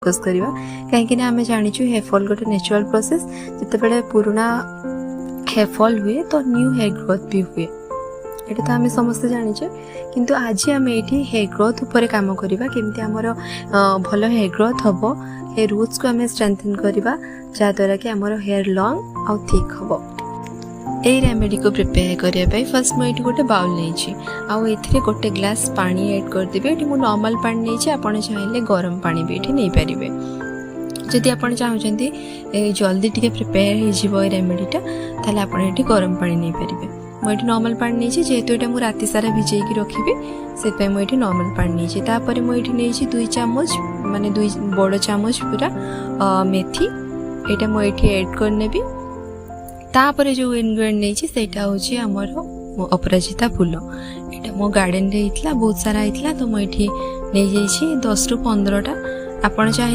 focus करवा कहीं आम जानी हेयर फॉल गोटे नेचुरल प्रोसेस जिते पुराना हेयर फॉल हुए तो न्यू हेयर ग्रोथ भी हुए ये तो आम समस्ते जानीचे किंतु आज आम ये हेयर ग्रोथ उपर काम करवा केमती आमर भल हेयर ग्रोथ हम हेयर रूट्स को आम स्ट्रेंथन करवा जहाद्वारा कि आमर हेयर लॉन्ग आउ थिक हम यही रेमेडी को प्रिपेयर करने फर्स्ट मुझे गोटे बाउल नहीं आउ गोटे ग्लास पानी ऐड करदेवी ये मुझे नॉर्मल पानी नहीं आप चाहिए गरम पानी भी ये नहीं पारे जदि आप चाहते जल्दी टी प्रिपेयर हो रेमेडीटा ताले आप गरम पानी नहीं पारे मुझे नॉर्मल पानी नहीं जेहेतु ये मुझे राति सारा भिजेकी रखी से मुझे नॉर्मल पानी नहीं तापर मुझे नहीं 2 चामच माने 2 बड़ चामच पूरा मेथी यहाँ मुझे ऐड करने तापर जो इनग्रेडिएंट नहीं सेटा होची हमर अपराजिता फूल एटा मो गार्डन रे हितला बहुत सारा हितला तो मुझे नहीं 10 ରୁ 15टा आपण चाहे